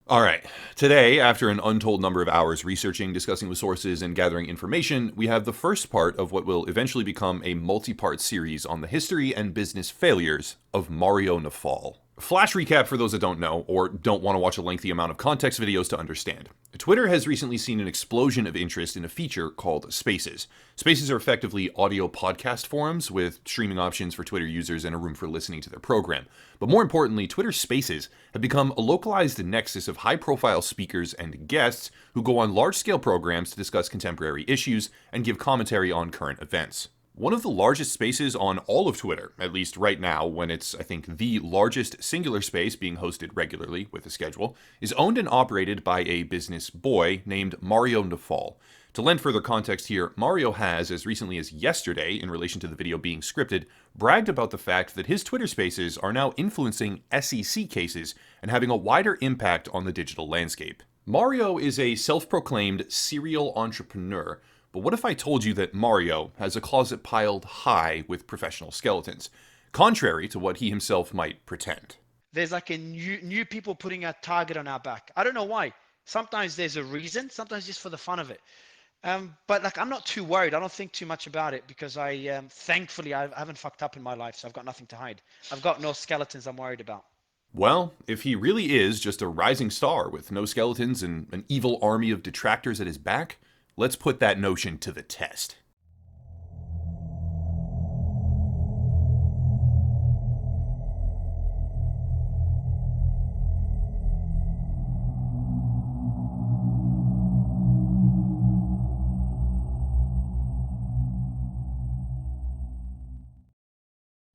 All right. Today, after an untold number of hours researching, discussing with sources, and gathering information, we have the first part of what will eventually become a multi-part series on the history and business failures of Mario Nafal. Flash recap for those that don't know, or don't want to watch a lengthy amount of context videos to understand. Twitter has recently seen an explosion of interest in a feature called Spaces. Spaces are effectively audio podcast forums with streaming options for Twitter users and a room for listening to their program. But more importantly, Twitter Spaces have become a localized nexus of high-profile speakers and guests who go on large-scale programs to discuss contemporary issues and give commentary on current events. One of the largest spaces on all of Twitter, at least right now, when it's, I think, the largest singular space being hosted regularly with a schedule, is owned and operated by a business boy named Mario Nafal. To lend further context here, Mario has, as recently as yesterday, in relation to the video being scripted, bragged about the fact that his Twitter spaces are now influencing SEC cases and having a wider impact on the digital landscape. Mario is a self-proclaimed serial entrepreneur. But what if I told you that Mario has a closet piled high with professional skeletons, contrary to what he himself might pretend? There's like a new people putting a target on our back. I don't know why. Sometimes there's a reason, sometimes just for the fun of it. But like, I'm not too worried. I don't think too much about it because thankfully, I haven't fucked up in my life, so I've got nothing to hide. I've got no skeletons I'm worried about. Well, if he really is just a rising star with no skeletons and an evil army of detractors at his back, let's put that notion to the test.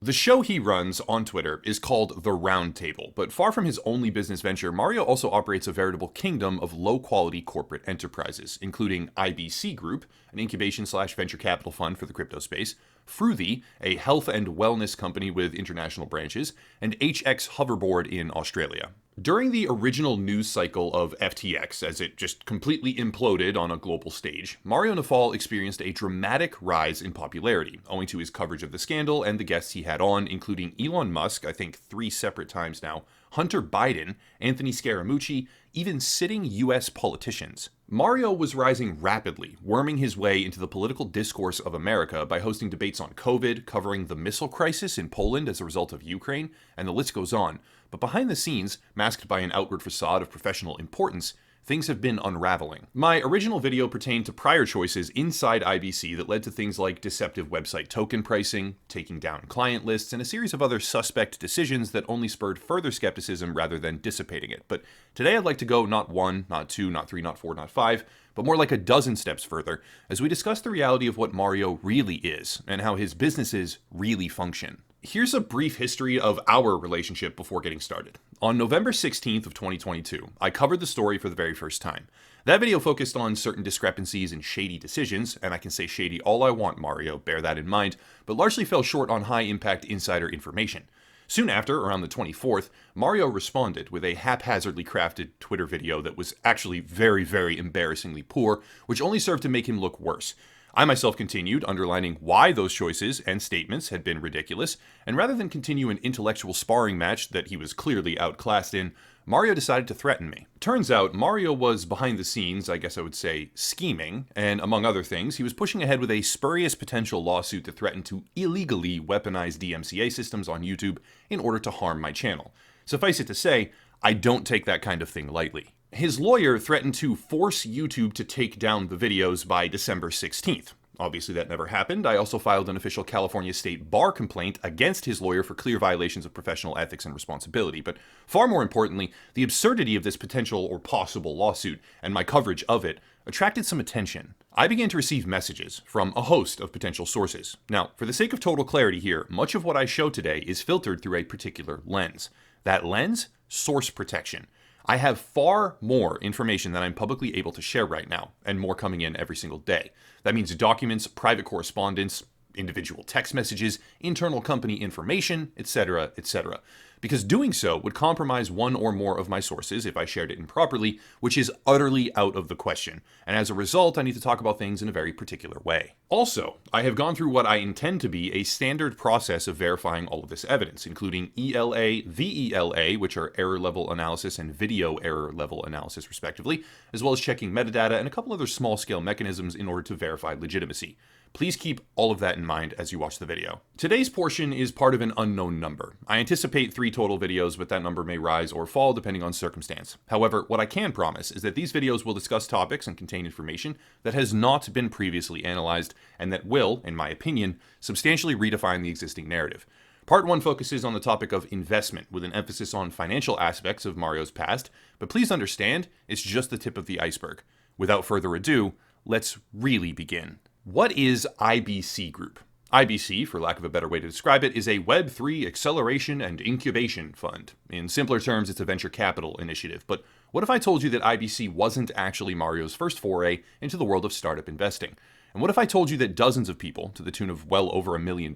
The show he runs on Twitter is called The Roundtable, but far from his only business venture, Mario also operates a veritable kingdom of low-quality corporate enterprises, including IBC Group, an incubation/venture capital fund for the crypto space, Fruithy, a health and wellness company with international branches, and HX Hoverboard in Australia. During the original news cycle of FTX, as it just completely imploded on a global stage, Mario Nafal experienced a dramatic rise in popularity, owing to his coverage of the scandal and the guests he had on, including Elon Musk, I think 3 separate times now, Hunter Biden, Anthony Scaramucci, even sitting US politicians. Mario was rising rapidly, worming his way into the political discourse of America by hosting debates on COVID, covering the missile crisis in Poland as a result of Ukraine, and the list goes on. But behind the scenes, masked by an outward facade of professional importance, things have been unraveling. My original video pertained to prior choices inside IBC that led to things like deceptive website token pricing, taking down client lists, and a series of other suspect decisions that only spurred further skepticism rather than dissipating it. But today I'd like to go not 1, not 2, not 3, not 4, not 5, but more like a dozen steps further as we discuss the reality of what Mario really is and how his businesses really function. Here's a brief history of our relationship before getting started. On November 16th of 2022, I covered the story for the very first time. That video focused on certain discrepancies and shady decisions, and I can say shady all I want, Mario, bear that in mind, but largely fell short on high-impact insider information. Soon after, around the 24th, Mario responded with a haphazardly crafted Twitter video that was actually very, very embarrassingly poor, which only served to make him look worse. I myself continued, underlining why those choices and statements had been ridiculous, and rather than continue an intellectual sparring match that he was clearly outclassed in, Mario decided to threaten me. Turns out, Mario was behind the scenes, I guess I would say, scheming, and among other things, he was pushing ahead with a spurious potential lawsuit that threatened to illegally weaponize DMCA systems on YouTube in order to harm my channel. Suffice it to say, I don't take that kind of thing lightly. His lawyer threatened to force YouTube to take down the videos by December 16th. Obviously that never happened. I also filed an official California State Bar complaint against his lawyer for clear violations of professional ethics and responsibility. But far more importantly, the absurdity of this potential or possible lawsuit and my coverage of it attracted some attention. I began to receive messages from a host of potential sources. Now, for the sake of total clarity here, much of what I show today is filtered through a particular lens. That lens? Source protection. I have far more information than I'm publicly able to share right now, and more coming in every single day. That means documents, private correspondence, individual text messages, internal company information, etc., etc. because doing so would compromise one or more of my sources if I shared it improperly, which is utterly out of the question, and as a result, I need to talk about things in a very particular way. Also, I have gone through what I intend to be a standard process of verifying all of this evidence, including ELA, VELA, which are error level analysis and video error level analysis respectively, as well as checking metadata and a couple other small-scale mechanisms in order to verify legitimacy. Please keep all of that in mind as you watch the video. Today's portion is part of an unknown number. I anticipate 3 total videos, but that number may rise or fall depending on circumstance. However, what I can promise is that these videos will discuss topics and contain information that has not been previously analyzed and that will, in my opinion, substantially redefine the existing narrative. Part 1 focuses on the topic of investment, with an emphasis on financial aspects of Mario's past, but please understand, it's just the tip of the iceberg. Without further ado, let's really begin. What is IBC Group? IBC, for lack of a better way to describe it, is a Web3 acceleration and incubation fund. In simpler terms, it's a venture capital initiative. But what if I told you that IBC wasn't actually Mario's first foray into the world of startup investing? And what if I told you that dozens of people, to the tune of well over $1 million,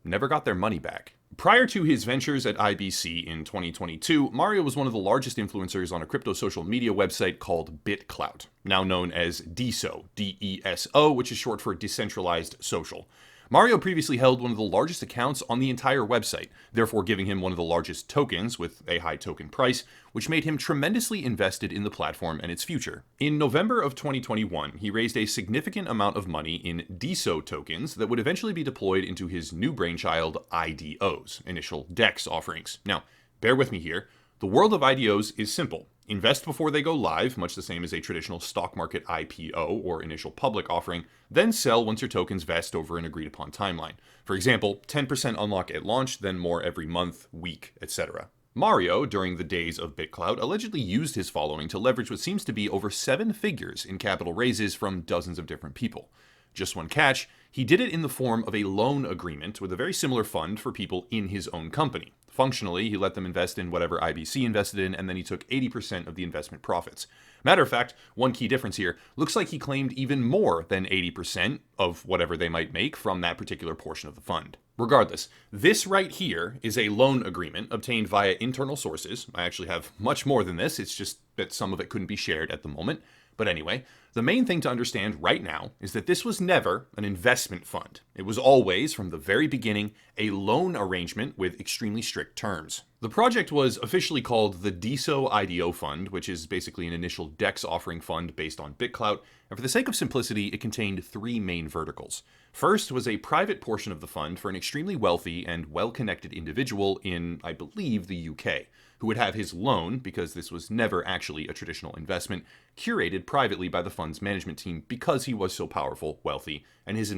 never got their money back? Prior to his ventures at IBC in 2022, Mario was one of the largest influencers on a crypto social media website called BitClout, now known as DeSo, D-E-S-O, which is short for Decentralized Social. Mario previously held one of the largest accounts on the entire website, therefore giving him one of the largest tokens with a high token price, which made him tremendously invested in the platform and its future. In November of 2021, he raised a significant amount of money in DeSo tokens that would eventually be deployed into his new brainchild IDOs, initial DEX offerings. Now, bear with me here. The world of IDOs is simple. Invest before they go live, much the same as a traditional stock market IPO or initial public offering, then sell once your tokens vest over an agreed upon timeline. For example, 10% unlock at launch, then more every month, week, etc. Mario, during the days of BitClout, allegedly used his following to leverage what seems to be over 7 figures in capital raises from dozens of different people. Just one catch, he did it in the form of a loan agreement with a very similar fund for people in his own company. Functionally, he let them invest in whatever IBC invested in, and then he took 80% of the investment profits. Matter of fact, one key difference here, looks like he claimed even more than 80% of whatever they might make from that particular portion of the fund. Regardless, this right here is a loan agreement obtained via internal sources. I actually have much more than this, it's just that some of it couldn't be shared at the moment. But anyway, the main thing to understand right now is that this was never an investment fund. It was always, from the very beginning, a loan arrangement with extremely strict terms. The project was officially called the DeSo IDO Fund, which is basically an initial DEX offering fund based on BitClout, and for the sake of simplicity, it contained 3 main verticals. First was a private portion of the fund for an extremely wealthy and well-connected individual in, I believe, the UK, who would have his loan, because this was never actually a traditional investment, curated privately by the fund's management team because he was so powerful, wealthy, and his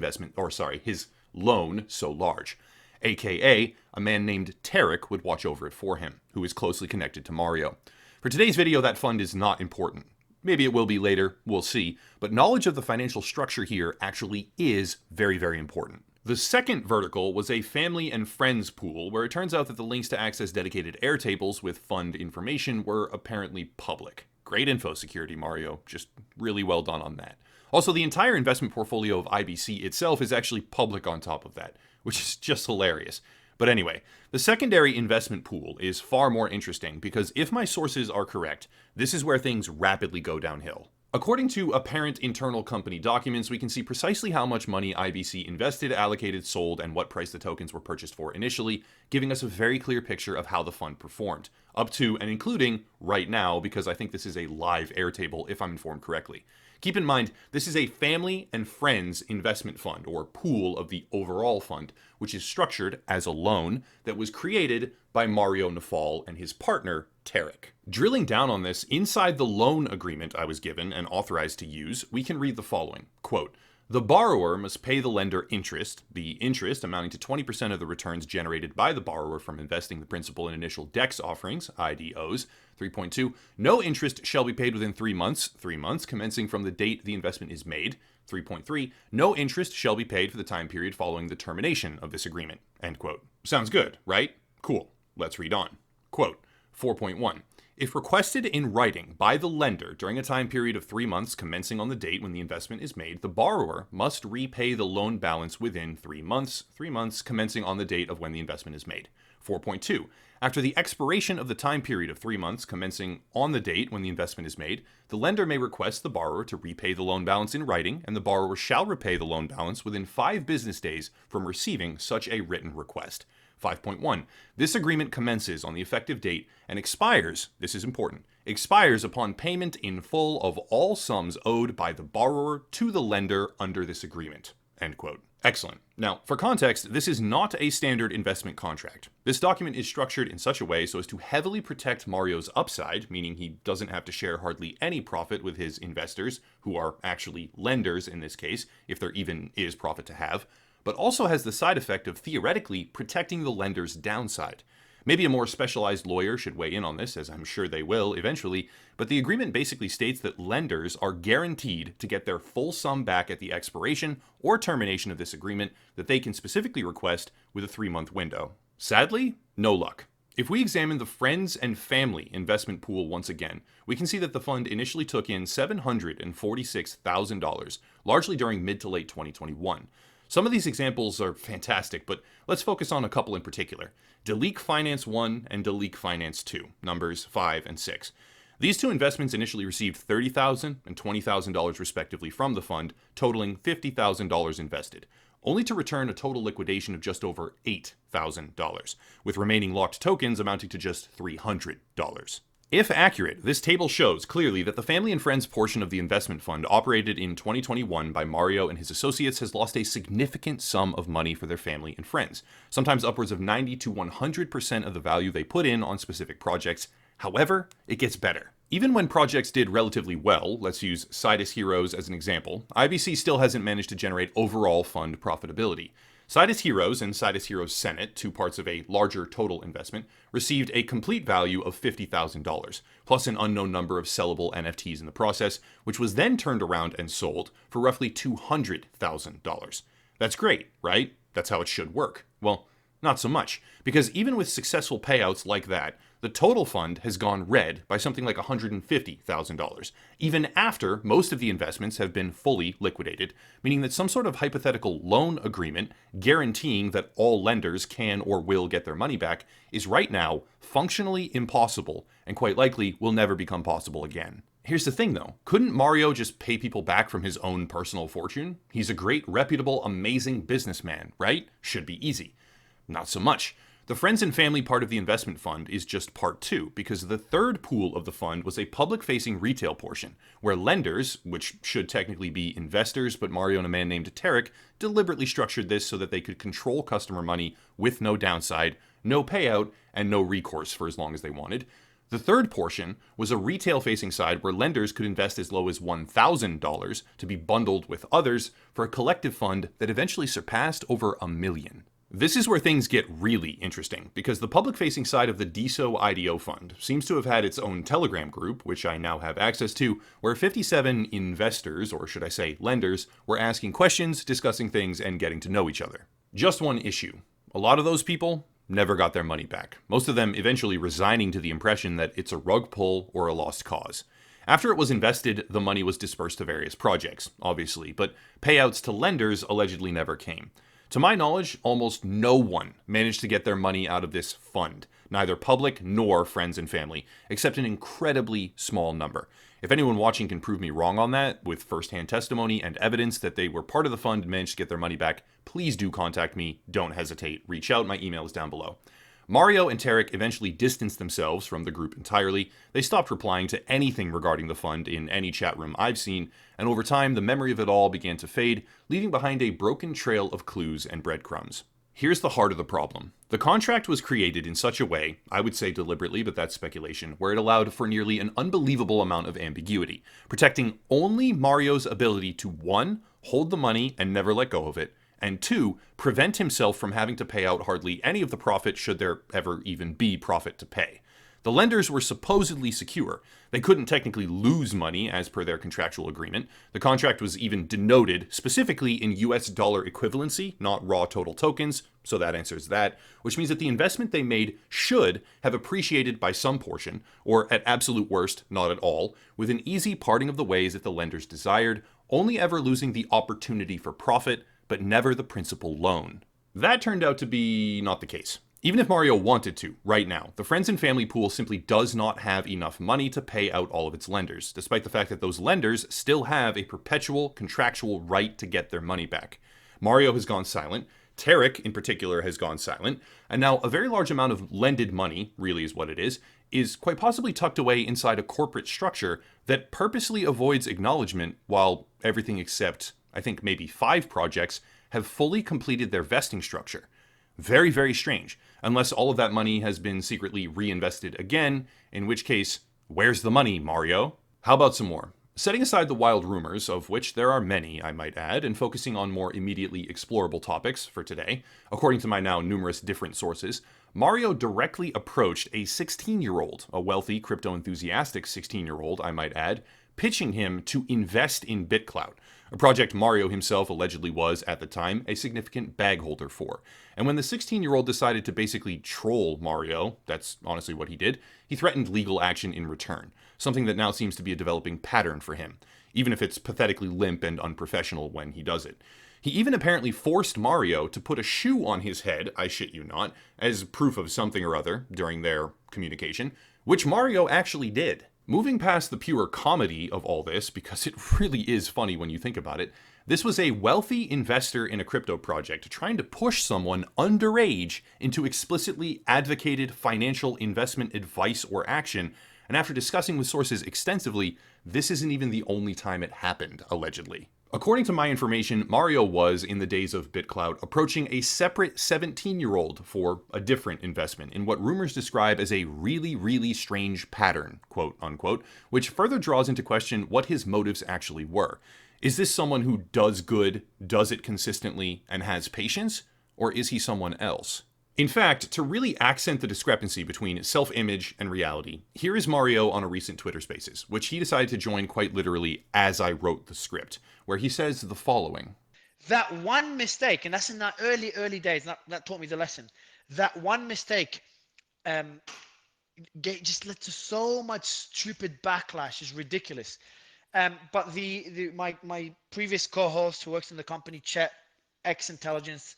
loan so large. AKA, a man named Tarek would watch over it for him, who is closely connected to Mario. For today's video, that fund is not important. Maybe it will be later, we'll see, but knowledge of the financial structure here actually is very, very important. The second vertical was a family and friends pool, where it turns out that the links to access dedicated Airtables with fund information were apparently public. Great info security, Mario. Just really well done on that. Also, the entire investment portfolio of IBC itself is actually public on top of that, which is just hilarious. But anyway, the secondary investment pool is far more interesting because if my sources are correct, this is where things rapidly go downhill. According to apparent internal company documents, we can see precisely how much money IBC invested, allocated, sold, and what price the tokens were purchased for initially, giving us a very clear picture of how the fund performed, up to and including right now, because I think this is a live Airtable if I'm informed correctly. Keep in mind, this is a family and friends investment fund, or pool of the overall fund, which is structured as a loan that was created by Mario Nafal and his partner, Tarek. Drilling down on this, inside the loan agreement I was given and authorized to use, we can read the following, quote, "The borrower must pay the lender interest, the interest amounting to 20% of the returns generated by the borrower from investing the principal in initial DEX offerings, IDOs. 3.2, no interest shall be paid within 3 months, commencing from the date the investment is made. 3.3, no interest shall be paid for the time period following the termination of this agreement." End quote. Sounds good, right? Cool. Let's read on. Quote, 4.1, If requested in writing by the lender during a time period of 3 months commencing on the date when the investment is made, the borrower must repay the loan balance within 3 months, 3 months commencing on the date of when the investment is made. 4.2. After the expiration of the time period of 3 months commencing on the date when the investment is made, the lender may request the borrower to repay the loan balance in writing, and the borrower shall repay the loan balance within 5 business days from receiving such a written request. 5.1. This agreement commences on the effective date and expires, this is important, expires upon payment in full of all sums owed by the borrower to the lender under this agreement. End quote. Excellent. Now, for context, this is not a standard investment contract. This document is structured in such a way so as to heavily protect Mario's upside, meaning he doesn't have to share hardly any profit with his investors, who are actually lenders in this case, if there even is profit to have, but also has the side effect of theoretically protecting the lender's downside. Maybe a more specialized lawyer should weigh in on this, as I'm sure they will eventually, but the agreement basically states that lenders are guaranteed to get their full sum back at the expiration or termination of this agreement that they can specifically request with a 3-month window. Sadly, no luck. If we examine the friends and family investment pool once again, we can see that the fund initially took in $746,000, largely during mid to late 2021. Some of these examples are fantastic, but let's focus on a couple in particular. Deleek Finance 1 and Deleek Finance 2, numbers 5 and 6. These two investments initially received $30,000 and $20,000 respectively from the fund, totaling $50,000 invested, only to return a total liquidation of just over $8,000, with remaining locked tokens amounting to just $300. If accurate, this table shows clearly that the family and friends portion of the investment fund operated in 2021 by Mario and his associates has lost a significant sum of money for their family and friends, sometimes upwards of 90 to 100% of the value they put in on specific projects. However, it gets better. Even when projects did relatively well, let's use Sidus Heroes as an example, IBC still hasn't managed to generate overall fund profitability. Sidus Heroes and Sidus Heroes Senate, two parts of a larger total investment, received a complete value of $50,000, plus an unknown number of sellable NFTs in the process, which was then turned around and sold for roughly $200,000. That's great, right? That's how it should work. Well, not so much, because even with successful payouts like that, the total fund has gone red by something like $150,000, even after most of the investments have been fully liquidated, meaning that some sort of hypothetical loan agreement guaranteeing that all lenders can or will get their money back is right now functionally impossible and quite likely will never become possible again. Here's the thing though, couldn't Mario just pay people back from his own personal fortune? He's a great, reputable, amazing businessman, right? Should be easy. Not so much. The friends and family part of the investment fund is just part 2, because the third pool of the fund was a public-facing retail portion, where lenders, which should technically be investors, but Mario and a man named Tarek deliberately structured this so that they could control customer money with no downside, no payout, and no recourse for as long as they wanted. The third portion was a retail-facing side where lenders could invest as low as $1,000 to be bundled with others for a collective fund that eventually surpassed over $1 million. This is where things get really interesting, because the public-facing side of the DSO IDO fund seems to have had its own Telegram group, which I now have access to, where 57 investors, or should I say lenders, were asking questions, discussing things, and getting to know each other. Just one issue. A lot of those people never got their money back, most of them eventually resigning to the impression that it's a rug pull or a lost cause. After it was invested, the money was dispersed to various projects, obviously, but payouts to lenders allegedly never came. To my knowledge, almost no one managed to get their money out of this fund, neither public nor friends and family, except an incredibly small number. If anyone watching can prove me wrong on that, with first-hand testimony and evidence that they were part of the fund and managed to get their money back, please do contact me. Don't hesitate. Reach out. My email is down below. Mario and Tarek eventually distanced themselves from the group entirely. They stopped replying to anything regarding the fund in any chat room I've seen, and over time the memory of it all began to fade, leaving behind a broken trail of clues and breadcrumbs. Here's the heart of the problem. The contract was created in such a way, I would say deliberately, but that's speculation, where it allowed for nearly an unbelievable amount of ambiguity, protecting only Mario's ability to 1. Hold the money and never let go of it, and 2. Prevent himself from having to pay out hardly any of the profit should there ever even be profit to pay. The lenders were supposedly secure. They couldn't technically lose money as per their contractual agreement. The contract was even denoted specifically in US dollar equivalency, not raw total tokens, so that answers that, which means that the investment they made should have appreciated by some portion, or at absolute worst, not at all, with an easy parting of the ways that the lenders desired, only ever losing the opportunity for profit, but never the principal loan. That turned out to be not the case. Even if Mario wanted to, right now, the friends and family pool simply does not have enough money to pay out all of its lenders, despite the fact that those lenders still have a perpetual contractual right to get their money back. Mario has gone silent, Tarek in particular has gone silent, and now a very large amount of lended money, really is what it is quite possibly tucked away inside a corporate structure that purposely avoids acknowledgement while everything except, I think maybe 5 projects have fully completed their vesting structure. Very, very strange, unless all of that money has been secretly reinvested again, in which case, where's the money, Mario? How about some more? Setting aside the wild rumors, of which there are many, I might add, and focusing on more immediately explorable topics for today, according to my now numerous different sources, Mario directly approached a 16-year-old, a wealthy, crypto-enthusiastic 16-year-old, I might add, pitching him to invest in BitClout, a project Mario himself allegedly was, at the time, a significant bag holder for. And when the 16-year-old decided to basically troll Mario, that's honestly what he did, he threatened legal action in return, something that now seems to be a developing pattern for him, even if it's pathetically limp and unprofessional when he does it. He even apparently forced Mario to put a shoe on his head, I shit you not, as proof of something or other during their communication, which Mario actually did. Moving past the pure comedy of all this, because it really is funny when you think about it, this was a wealthy investor in a crypto project trying to push someone underage into explicitly advocated financial investment advice or action, and after discussing with sources extensively, this isn't even the only time it happened, allegedly. According to my information, Mario was, in the days of BitClout, approaching a separate 17-year-old for a different investment in what rumors describe as a really, really strange pattern, quote unquote, which further draws into question what his motives actually were. Is this someone who does good, does it consistently, and has patience? Or is he someone else? In fact, to really accent the discrepancy between self-image and reality, here is Mario on a recent Twitter Spaces, which he decided to join quite literally as I wrote the script, where he says the following. That one mistake, and that's in that early days, that taught me the lesson. That one mistake just led to so much stupid backlash. Is ridiculous. But my previous co-host who works in the company, Chet, ex-intelligence,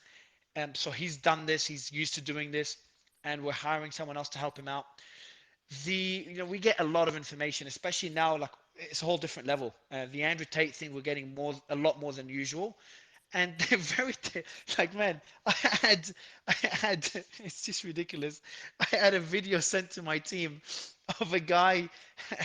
so he's done this, he's used to doing this, and we're hiring someone else to help him out. We get a lot of information, especially now, like it's a whole different level. The Andrew Tate thing, we're getting a lot more than usual. And they're very, like, man, I had, it's just ridiculous. I had a video sent to my team of a guy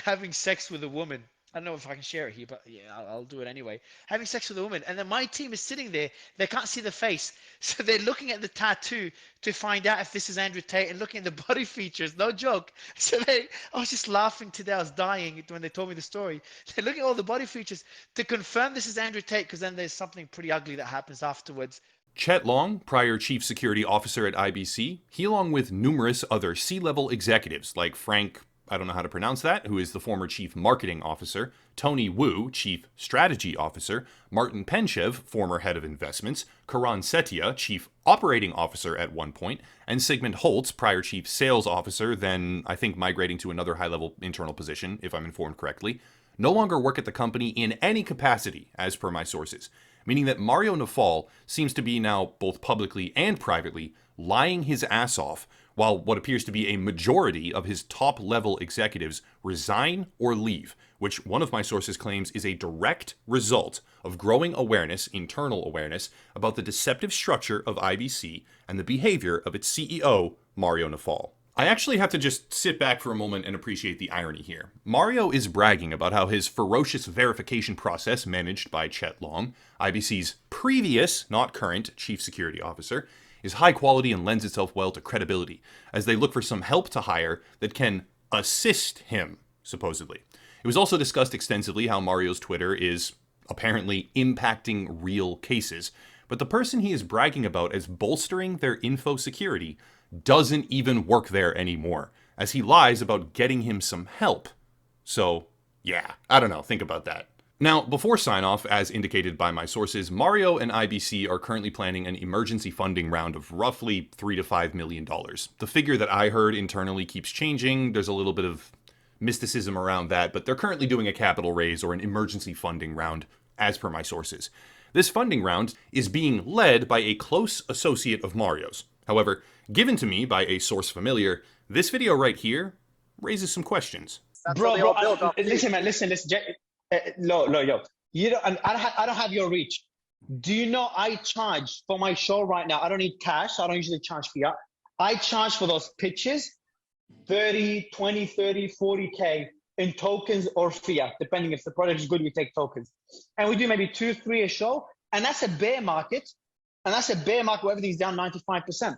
having sex with a woman. I don't know if I can share it here, but yeah, I'll do it anyway. Having sex with a woman, and then my team is sitting there. They can't see the face, so they're looking at the tattoo to find out if this is Andrew Tate, and looking at the body features. No joke. So I was just laughing today. I was dying when they told me the story. They look at all the body features to confirm this is Andrew Tate, because then there's something pretty ugly that happens afterwards. Chet Long, prior chief security officer at IBC, he along with numerous other C-level executives like Frank, I don't know how to pronounce that, who is the former chief marketing officer, Tony Wu, chief strategy officer, Martin Penchev, former head of investments, Karan Setia, chief operating officer at one point, and Sigmund Holtz, prior chief sales officer, then I think migrating to another high-level internal position, if I'm informed correctly, no longer work at the company in any capacity, as per my sources, meaning that Mario Nawfal seems to be now, both publicly and privately, lying his ass off, while what appears to be a majority of his top-level executives resign or leave, which one of my sources claims is a direct result of growing awareness, internal awareness, about the deceptive structure of IBC and the behavior of its CEO, Mario Nawfal. I actually have to just sit back for a moment and appreciate the irony here. Mario is bragging about how his ferocious verification process managed by Chet Long, IBC's previous, not current, chief security officer, is high quality and lends itself well to credibility, as they look for some help to hire that can assist him, supposedly. It was also discussed extensively how Mario's Twitter is apparently impacting real cases, but the person he is bragging about as bolstering their info security doesn't even work there anymore. as he lies about getting him some help. So, yeah, I don't know, think about that. Now, before sign off, as indicated by my sources, Mario and IBC are currently planning an emergency funding round of roughly $3 to $5 million. The figure that I heard internally keeps changing. There's a little bit of mysticism around that, but they're currently doing a capital raise or an emergency funding round, as per my sources. This funding round is being led by a close associate of Mario's. However, given to me by a source familiar, this video right here raises some questions. Bro, listen, man, listen. Yo. You don't, I don't have your reach. Do you know I charge for my show right now? I don't need cash. I don't usually charge fiat. I charge for those pitches 30, 20, 30, 40K in tokens or fiat, depending if the product is good, we take tokens. And we do maybe 2, 3 a show. And that's a bear market. And that's a bear market where everything's down 95%.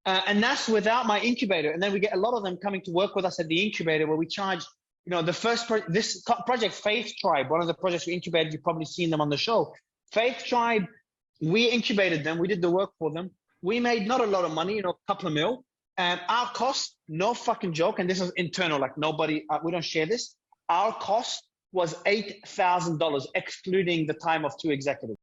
And that's without my incubator. And then we get a lot of them coming to work with us at the incubator where we charge, the first, this project, Faith Tribe, one of the projects we incubated, you've probably seen them on the show. Faith Tribe, we incubated them. We did the work for them. We made not a lot of money, a couple of mil. Our cost, no fucking joke, and this is internal, like nobody, we don't share this. Our cost was $8,000, excluding the time of 2 executives.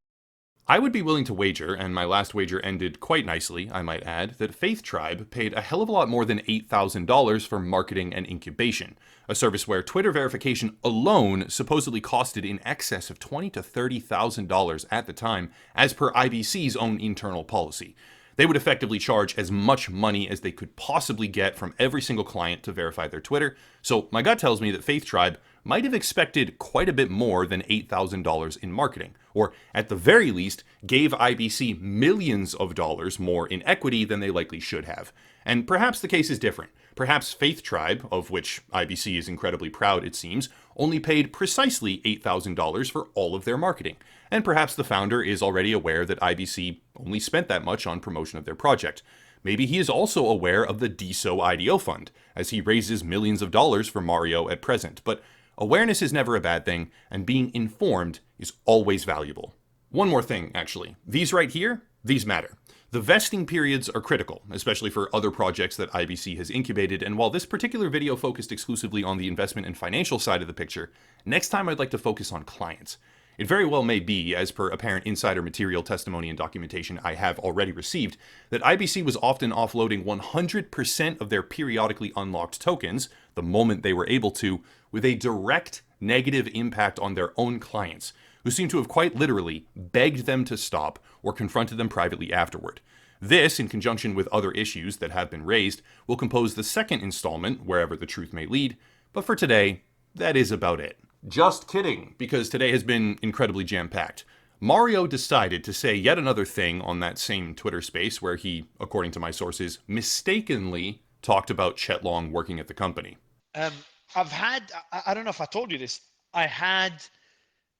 I would be willing to wager, and my last wager ended quite nicely, I might add, that Faith Tribe paid a hell of a lot more than $8,000 for marketing and incubation, a service where Twitter verification alone supposedly costed in excess of $20,000 to $30,000 at the time, as per IBC's own internal policy. They would effectively charge as much money as they could possibly get from every single client to verify their Twitter, so my gut tells me that Faith Tribe might have expected quite a bit more than $8,000 in marketing, or at the very least, gave IBC millions of dollars more in equity than they likely should have. And perhaps the case is different. Perhaps Faith Tribe, of which IBC is incredibly proud it seems, only paid precisely $8,000 for all of their marketing. And perhaps the founder is already aware that IBC only spent that much on promotion of their project. Maybe he is also aware of the DSO IDO fund, as he raises millions of dollars for Mario at present. But awareness is never a bad thing, and being informed is always valuable. One more thing, actually. These right here, these matter. The vesting periods are critical, especially for other projects that IBC has incubated, and while this particular video focused exclusively on the investment and financial side of the picture, next time I'd like to focus on clients. It very well may be, as per apparent insider material, testimony, and documentation I have already received, that IBC was often offloading 100% of their periodically unlocked tokens, the moment they were able to, with a direct negative impact on their own clients, who seem to have quite literally begged them to stop or confronted them privately afterward. This, in conjunction with other issues that have been raised, will compose the second installment, Wherever the Truth May Lead, but for today, that is about it. Just kidding, because today has been incredibly jam-packed. Mario decided to say yet another thing on that same Twitter space where he, according to my sources, mistakenly talked about Chet Long working at the company. I've had, I don't know if I told you this,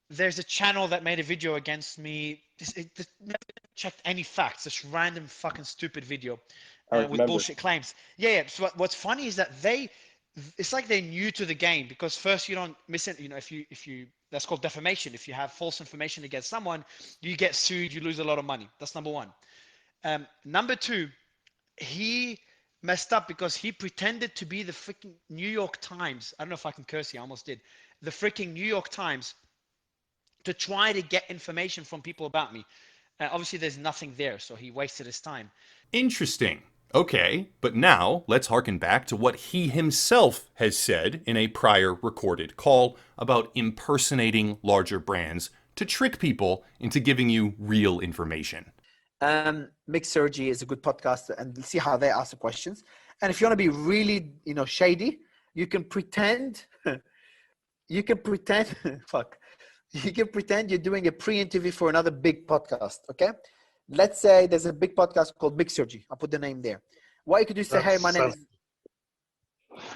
there's a channel that made a video against me. It never checked any facts, this random fucking stupid video with bullshit claims. Yeah. So what's funny is that it's like they're new to the game, because first you don't miss it. If you that's called defamation. If you have false information against someone, you get sued, you lose a lot of money. That's number one. Number two, he messed up because he pretended to be the freaking New York Times. I don't know if I can curse here, I almost did. The freaking New York Times to try to get information from people about me. Obviously, there's nothing there, so he wasted his time. Interesting. Okay, but now let's harken back to what he himself has said in a prior recorded call about impersonating larger brands to trick people into giving you real information. Mixergy is a good podcast, and see how they ask the questions. And if you want to be really, shady, you can pretend, you can pretend you're doing a pre-interview for another big podcast. Okay. Let's say there's a big podcast called Mixergy. I'll put the name there. What you could do is say, hey, my name is,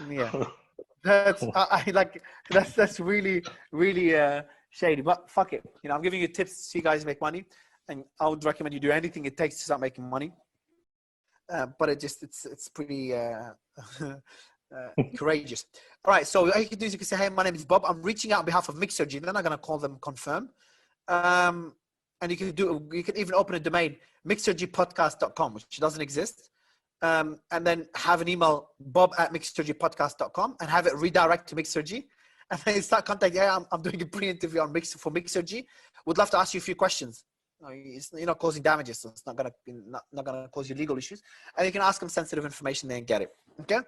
yeah, that's really, really shady, but fuck it. I'm giving you tips so you guys make money, and I would recommend you do anything it takes to start making money. But it's pretty courageous. All right. So what you can do is you can say, hey, my name is Bob. I'm reaching out on behalf of Mixergy. Then I'm going to call them confirm. And you can even open a domain, mixergypodcast.com, which doesn't exist. and then have an email, bob@mixergypodcast.com, and have it redirect to Mixergy. And then start contacting, I'm doing a pre-interview on for Mixergy. Would love to ask you a few questions. You're not causing damages, so it's not gonna cause you legal issues. And you can ask them sensitive information there and get it. Okay?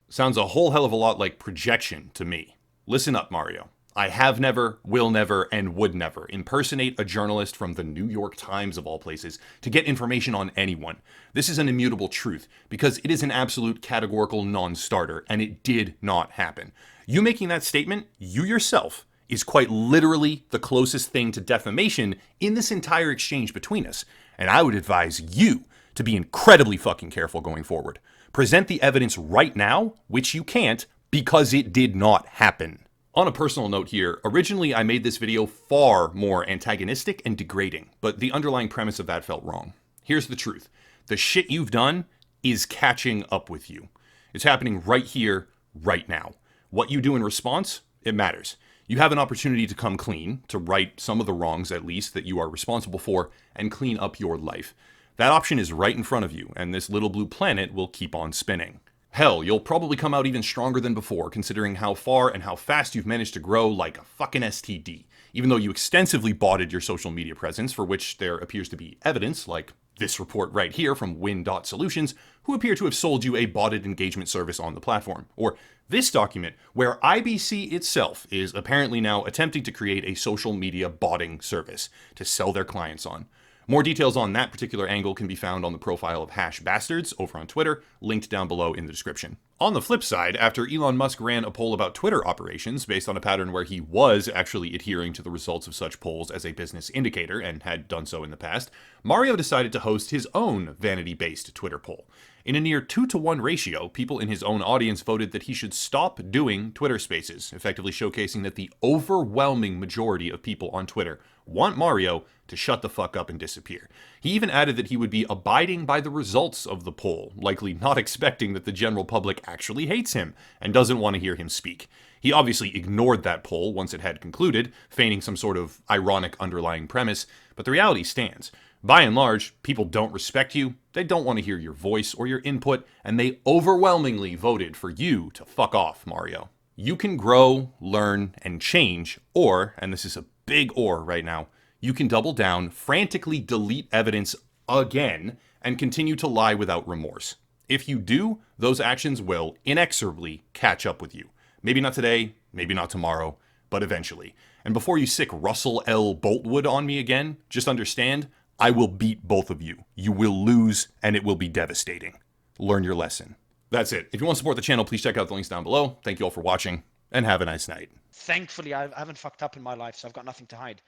Sounds a whole hell of a lot like projection to me. Listen up, Mario. I have never, will never, and would never impersonate a journalist from the New York Times, of all places, to get information on anyone. This is an immutable truth, because it is an absolute categorical non-starter, and it did not happen. You making that statement, you yourself, is quite literally the closest thing to defamation in this entire exchange between us, and I would advise you to be incredibly fucking careful going forward. Present the evidence right now, which you can't, because it did not happen. On a personal note here, originally I made this video far more antagonistic and degrading, but the underlying premise of that felt wrong. Here's the truth. The shit you've done is catching up with you. It's happening right here, right now. What you do in response, it matters. You have an opportunity to come clean, to right some of the wrongs at least that you are responsible for, and clean up your life. That option is right in front of you, and this little blue planet will keep on spinning. Hell, you'll probably come out even stronger than before, considering how far and how fast you've managed to grow like a fucking STD. Even though you extensively botted your social media presence, for which there appears to be evidence, like this report right here from Win.Solutions, who appear to have sold you a botted engagement service on the platform. Or this document, where IBC itself is apparently now attempting to create a social media botting service to sell their clients on. More details on that particular angle can be found on the profile of #bastards over on Twitter, linked down below in the description. On the flip side, after Elon Musk ran a poll about Twitter operations based on a pattern where he was actually adhering to the results of such polls as a business indicator and had done so in the past, Mario decided to host his own vanity-based Twitter poll. In a near 2-to-1 ratio, people in his own audience voted that he should stop doing Twitter Spaces, effectively showcasing that the overwhelming majority of people on Twitter want Mario to shut the fuck up and disappear. He even added that he would be abiding by the results of the poll, likely not expecting that the general public actually hates him and doesn't want to hear him speak. He obviously ignored that poll once it had concluded, feigning some sort of ironic underlying premise, but the reality stands. By and large, people don't respect you, they don't want to hear your voice or your input, and they overwhelmingly voted for you to fuck off, Mario. You can grow, learn, and change, or, and this is a big or right now, you can double down, frantically delete evidence again, and continue to lie without remorse. If you do, those actions will inexorably catch up with you. Maybe not today, maybe not tomorrow, but eventually. And before you sick Russell L. Boltwood on me again, just understand, I will beat both of you. You will lose, and it will be devastating. Learn your lesson. That's it. If you want to support the channel, please check out the links down below. Thank you all for watching, and have a nice night. Thankfully, I haven't fucked up in my life, so I've got nothing to hide.